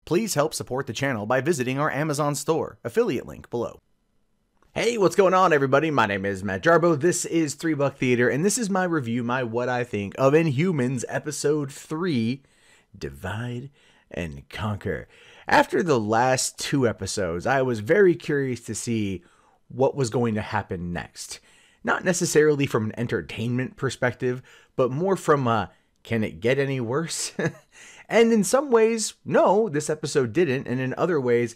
Please help support the channel by visiting our Amazon store, affiliate link below. Hey, what's going on, everybody? My name is Matt Jarbo. This is 3 Buck Theater, and this is my review, my what I think of Inhumans Episode 3, Divide and Conquer. After the last 2 episodes, I was very curious to see what was going to happen next. Not necessarily from an entertainment perspective, but more from a, can it get any worse? And in some ways, no, this episode didn't, and in other ways,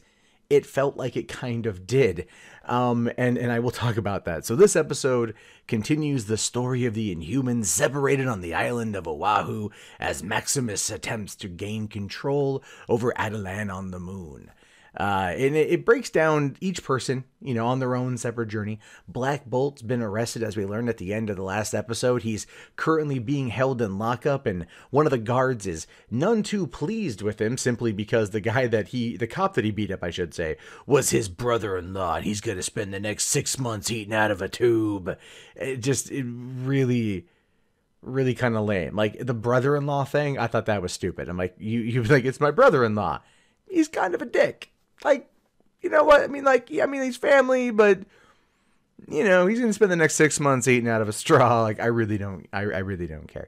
it felt like it kind of did. And I will talk about that. So this episode continues the story of the Inhumans separated on the island of Oahu as Maximus attempts to gain control over Adelan on the moon. And it breaks down each person, on their own separate journey. Black Bolt's been arrested, as we learned at the end of the last episode. He's currently being held in lockup, and one of the guards is none too pleased with him, simply because the cop that he beat up, I should say, was his brother-in-law, and he's gonna spend the next 6 months eating out of a tube. It really kind of lame. Like, the brother-in-law thing, I thought that was stupid. I'm like, you like, it's my brother-in-law. He's kind of a dick. Like, you know what? I mean, he's family, but, he's going to spend the next 6 months eating out of a straw. Like, I really don't care.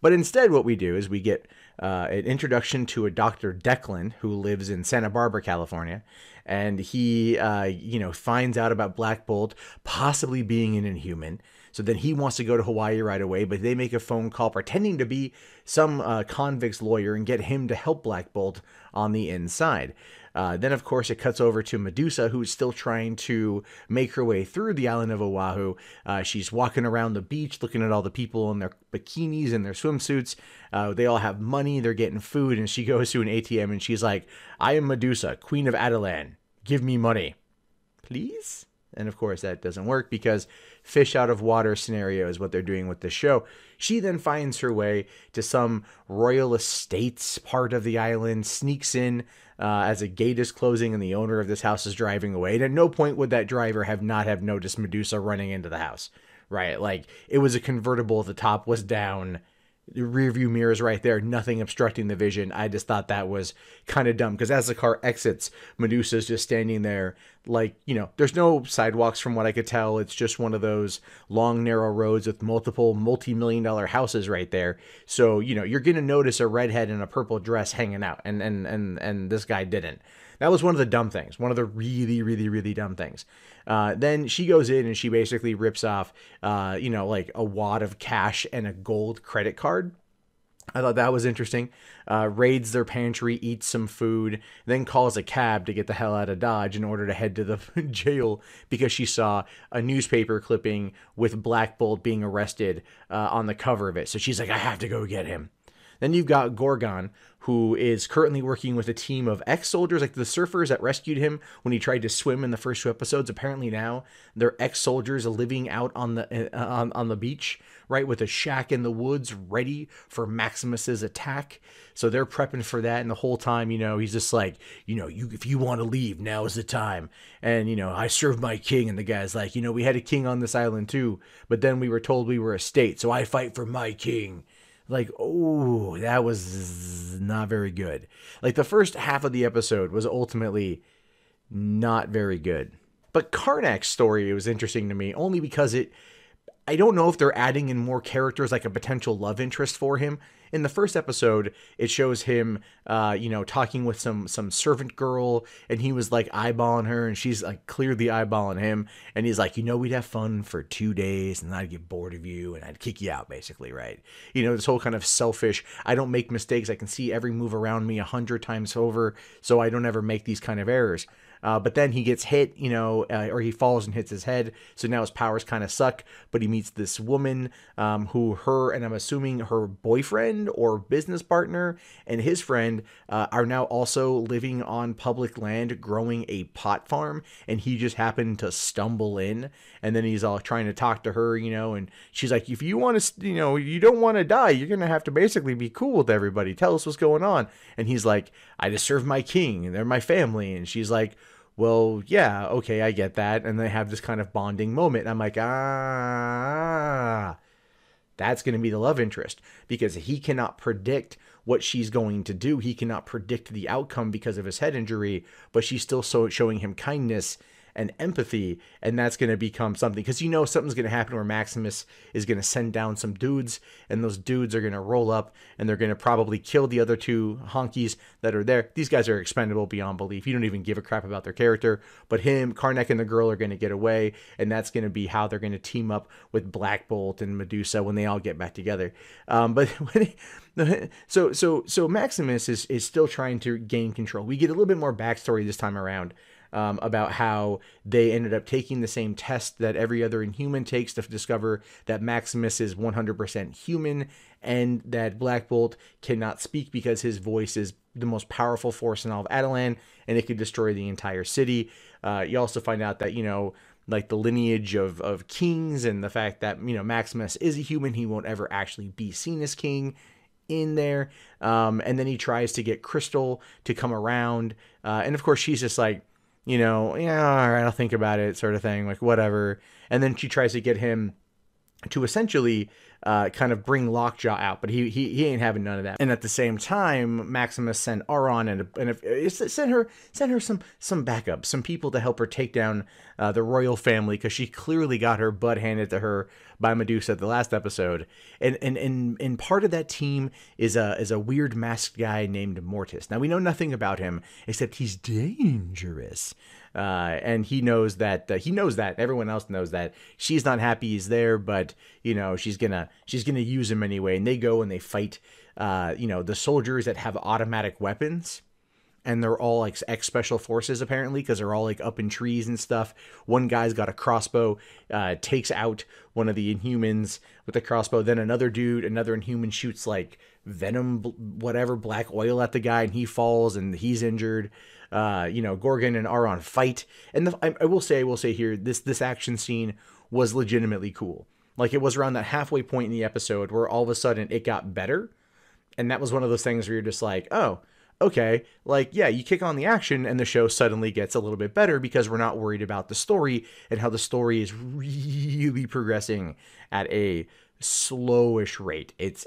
But instead, what we do is we get an introduction to a Dr. Declan who lives in Santa Barbara, California. And he, finds out about Black Bolt possibly being an Inhuman. So then he wants to go to Hawaii right away, but they make a phone call pretending to be some convict's lawyer and get him to help Black Bolt on the inside. Then, of course, it cuts over to Medusa, who's still trying to make her way through the island of Oahu. She's walking around the beach, looking at all the people in their bikinis and their swimsuits. They all have money. They're getting food. And she goes to an ATM and she's like, I am Medusa, Queen of Adelan. Give me money, please. And, of course, that doesn't work because fish out of water scenario is what they're doing with this show. She then finds her way to some royal estates part of the island, sneaks in as a gate is closing and the owner of this house is driving away. And at no point would that driver not have noticed Medusa running into the house, right? Like, it was a convertible. The top was down. The rear view mirrors right there, nothing obstructing the vision. I just thought that was kind of dumb because as the car exits, Medusa's just standing there like, there's no sidewalks from what I could tell. It's just one of those long, narrow roads with multiple multi-million-dollar houses right there. So, you're going to notice a redhead in a purple dress hanging out, and this guy didn't. That was one of the dumb things. One of the really, really, really dumb things. Then she goes in and she basically rips off, like a wad of cash and a gold credit card. I thought that was interesting. Raids their pantry, eats some food, then calls a cab to get the hell out of Dodge in order to head to the jail because she saw a newspaper clipping with Black Bolt being arrested on the cover of it. So she's like, I have to go get him. Then you've got Gorgon, who is currently working with a team of ex-soldiers, like the surfers that rescued him when he tried to swim in the first 2 episodes. Apparently now they're ex-soldiers living out on the beach, right, with a shack in the woods ready for Maximus's attack. So they're prepping for that, and the whole time, he's just like, if you want to leave, now is the time. And, I serve my king, and the guy's like, we had a king on this island too, but then we were told we were a state, so I fight for my king. Like, oh, that was not very good. Like, the first half of the episode was ultimately not very good. But Karnak's story was interesting to me only because I don't know if they're adding in more characters, like a potential love interest for him. In the first episode, it shows him, talking with some servant girl, and he was like eyeballing her, and she's like clearly eyeballing him, and he's like, we'd have fun for 2 days, and I'd get bored of you, and I'd kick you out, basically, right? This whole kind of selfish, I don't make mistakes, I can see every move around me 100 times over, so I don't ever make these kind of errors. But then he gets hit, or he falls and hits his head. So now his powers kind of suck. But he meets this woman and I'm assuming her boyfriend or business partner and his friend are now also living on public land growing a pot farm. And he just happened to stumble in. And then he's all trying to talk to her, and she's like, if you want to, you don't want to die, you're going to have to basically be cool with everybody. Tell us what's going on. And he's like, I just serve my king and they're my family. And she's like, well, yeah, okay, I get that. And they have this kind of bonding moment. And I'm like, that's going to be the love interest because he cannot predict what she's going to do. He cannot predict the outcome because of his head injury, but she's still showing him kindness and empathy, and that's going to become something, because you know something's going to happen where Maximus is going to send down some dudes, and those dudes are going to roll up, and they're going to probably kill the other two honkies that are there. These guys are expendable beyond belief. You don't even give a crap about their character, but him, Karnak, and the girl are going to get away, and that's going to be how they're going to team up with Black Bolt and Medusa when they all get back together. So Maximus is still trying to gain control. We get a little bit more backstory this time around. About how they ended up taking the same test that every other Inhuman takes to discover that Maximus is 100% human, and that Black Bolt cannot speak because his voice is the most powerful force in all of Adelan, and it could destroy the entire city. You also find out that, you know, like the lineage of kings, and the fact that, you know, Maximus is a human, he won't ever actually be seen as king in there. And then he tries to get Crystal to come around, and of course she's just like, you know, yeah, all right, I'll think about it, sort of thing, like whatever. And then she tries to get him to essentially kind of bring Lockjaw out, but he ain't having none of that. And at the same time, Maximus sent Auron sent her some backup, some people to help her take down the royal family, because she clearly got her butt handed to her by Medusa the last episode. And part of that team is a weird masked guy named Mortis. Now we know nothing about him except he's dangerous. And he knows that, everyone else knows that she's not happy he's there, but, you know, she's gonna use him anyway. And they go and they fight, you know, the soldiers that have automatic weapons, and they're all like ex-special forces apparently, because they're all like up in trees and stuff. One guy's got a crossbow, takes out one of the Inhumans with a crossbow. Then another Inhuman shoots like venom, whatever, black oil at the guy, and he falls and he's injured. You know, Gorgon and Auron fight, and I will say here, this action scene was legitimately cool. Like, it was around that halfway point in the episode where all of a sudden it got better, and that was one of those things where you're just like, oh, okay, like, yeah, you kick on the action and the show suddenly gets a little bit better, because we're not worried about the story and how the story is really progressing at a slowish rate. It's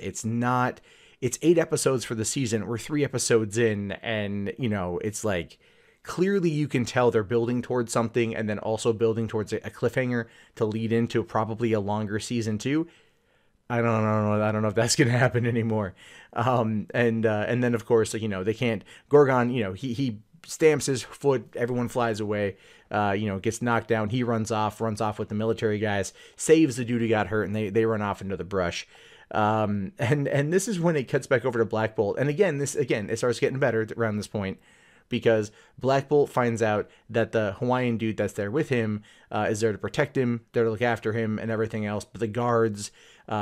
8 episodes for the season. We're 3 episodes in, and, you know, it's like, clearly you can tell they're building towards something, and then also building towards a cliffhanger to lead into probably a longer season 2. I don't know if that's going to happen anymore. And then of course, you know, they can't, Gorgon, you know, he stamps his foot, everyone flies away, you know, gets knocked down. He runs off with the military guys, saves the dude who got hurt, and they run off into the brush. And this is when it cuts back over to Black Bolt. And again, it starts getting better around this point, because Black Bolt finds out that the Hawaiian dude that's there with him is there to protect him, there to look after him and everything else. But the guards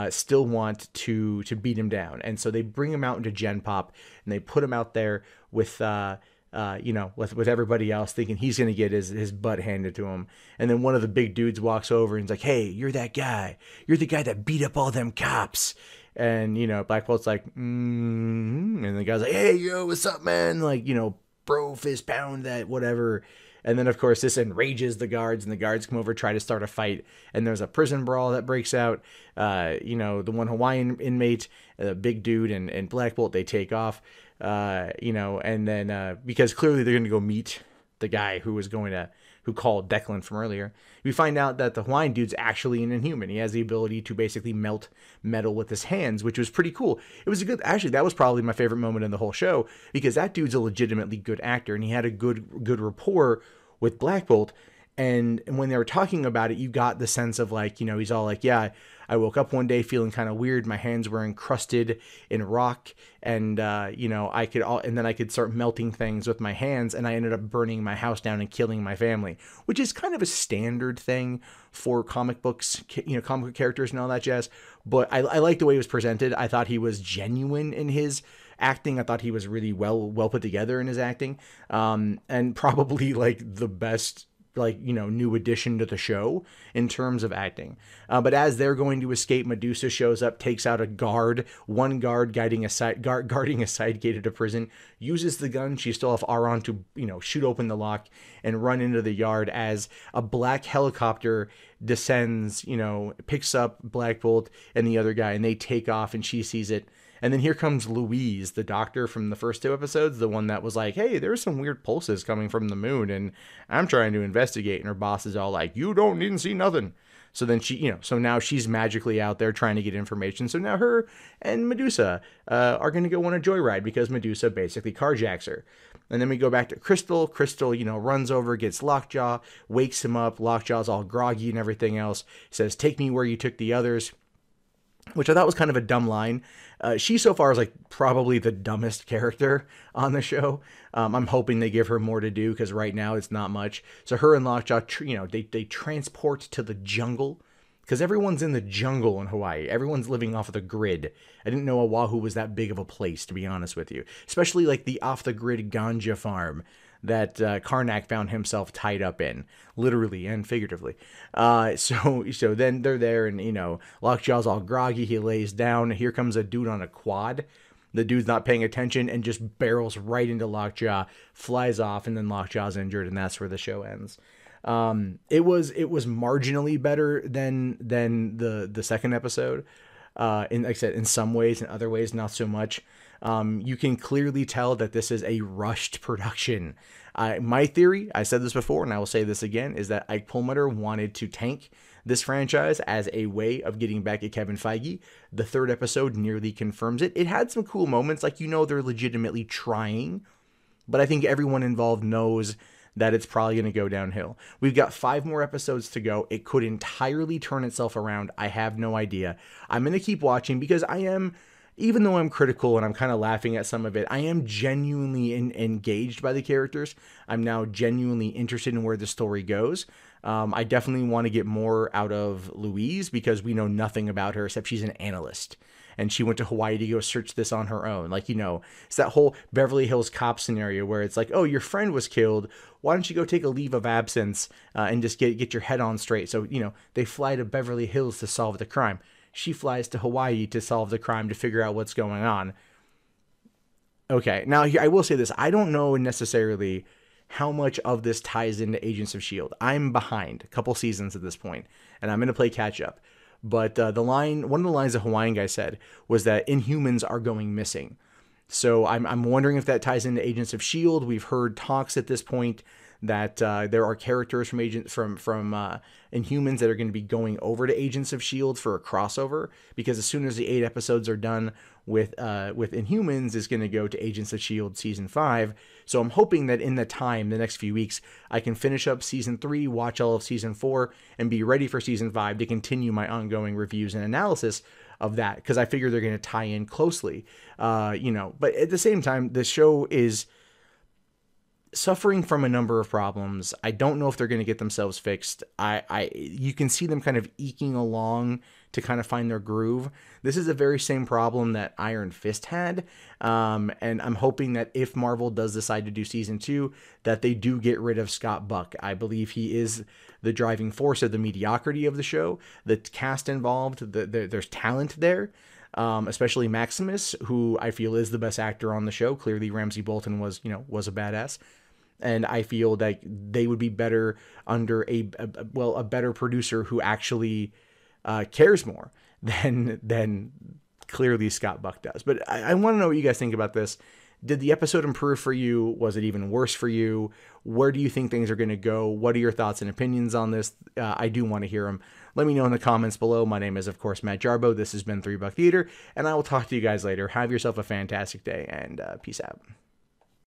still want to beat him down. And so they bring him out into Gen Pop, and they put him out there with, you know, with everybody else, thinking he's going to get his butt handed to him. And then one of the big dudes walks over and he's like, hey, you're that guy. You're the guy that beat up all them cops. And, you know, Black Bolt's like, and the guy's like, hey, yo, what's up, man? Like, you know, bro, fist pound that, whatever. And then, of course, this enrages the guards, and the guards come over, try to start a fight, and there's a prison brawl that breaks out. You know, the one Hawaiian inmate, the big dude, and Black Bolt, they take off, you know, and then, because clearly they're going to go meet the guy who called Declan from earlier. We find out that the Hawaiian dude's actually an Inhuman. He has the ability to basically melt metal with his hands, which was pretty cool. It was actually, that was probably my favorite moment in the whole show, because that dude's a legitimately good actor, and he had a good rapport with Black Bolt. And when they were talking about it, you got the sense of, like, you know, he's all like, yeah, I woke up one day feeling kind of weird. My hands were encrusted in rock, and, you know, and then I could start melting things with my hands, and I ended up burning my house down and killing my family, which is kind of a standard thing for comic books, you know, comic book characters and all that jazz. But I like the way it was presented. I thought he was genuine in his acting. I thought he was really well put together in his acting, and probably like the best, like, you know, new addition to the show in terms of acting. But as they're going to escape, Medusa shows up, takes out one guard guarding a side gate at a prison, uses the gun. She still have Auron to, you know, shoot open the lock and run into the yard as a black helicopter descends, you know, picks up Black Bolt and the other guy, and they take off, and she sees it. And then here comes Louise, the doctor from the first 2 episodes, the one that was like, hey, there's some weird pulses coming from the moon, and I'm trying to investigate. And her boss is all like, you don't need to see nothing. So then she, so now she's magically out there trying to get information. So now her and Medusa are going to go on a joyride because Medusa basically carjacks her. And then we go back to Crystal. Crystal, runs over, gets Lockjaw, wakes him up. Lockjaw's all groggy and everything else. Says, take me where you took the others, which I thought was kind of a dumb line. She so far is like probably the dumbest character on the show. I'm hoping they give her more to do because right now it's not much. So her and Lockjaw, they transport to the jungle because everyone's in the jungle in Hawaii. Everyone's living off of the grid. I didn't know Oahu was that big of a place, to be honest with you. Especially like the off the grid ganja farm that Karnak found himself tied up in, literally and figuratively. So then they're there, and Lockjaw's all groggy. He lays down. Here comes a dude on a quad. The dude's not paying attention and just barrels right into Lockjaw, flies off, and then Lockjaw's injured, and that's where the show ends. It was marginally better than the second episode. Like I said, in some ways, in other ways, not so much. You can clearly tell that this is a rushed production. My theory, I said this before, and I will say this again, is that Ike Perlmutter wanted to tank this franchise as a way of getting back at Kevin Feige. The 3rd episode nearly confirms it. It had some cool moments, like, they're legitimately trying, but I think everyone involved knows that it's probably going to go downhill. We've got 5 more episodes to go. It could entirely turn itself around. I have no idea. I'm going to keep watching because even though I'm critical and I'm kind of laughing at some of it, I am genuinely engaged by the characters. I'm now genuinely interested in where the story goes. I definitely want to get more out of Louise because we know nothing about her except she's an analyst. And she went to Hawaii to go search this on her own. Like, it's that whole Beverly Hills Cop scenario where it's like, oh, your friend was killed. Why don't you go take a leave of absence and just get your head on straight? So, they fly to Beverly Hills to solve the crime. She flies to Hawaii to solve the crime, to figure out what's going on. Okay, now I will say this. I don't know necessarily how much of this ties into Agents of S.H.I.E.L.D. I'm behind a couple seasons at this point, and I'm going to play catch up. But one of the lines the Hawaiian guy said was that Inhumans are going missing. So I'm wondering if that ties into Agents of S.H.I.E.L.D. We've heard talks at this point that there are characters from Inhumans that are going to be going over to Agents of S.H.I.E.L.D. for a crossover, because as soon as the 8 episodes are done with Inhumans, is going to go to Agents of S.H.I.E.L.D. season 5. So I'm hoping that in the next few weeks, I can finish up season 3, watch all of season 4, and be ready for season 5 to continue my ongoing reviews and analysis of that, because I figure they're going to tie in closely. But at the same time, the show is suffering from a number of problems. I don't know if they're going to get themselves fixed. You can see them kind of eking along to kind of find their groove. This is the very same problem that Iron Fist had. And I'm hoping that if Marvel does decide to do season 2, that they do get rid of Scott Buck. I believe he is the driving force of the mediocrity of the show. The cast involved, there's talent there. Especially Maximus, who I feel is the best actor on the show. Clearly Ramsey Bolton was a badass. And I feel that they would be better under a better producer who actually cares more than clearly Scott Buck does. But I want to know what you guys think about this. Did the episode improve for you? Was it even worse for you? Where do you think things are going to go? What are your thoughts and opinions on this? I do want to hear them. Let me know in the comments below. My name is, of course, Matt Jarbo. This has been 3 Buck Theater, and I will talk to you guys later. Have yourself a fantastic day, and peace out.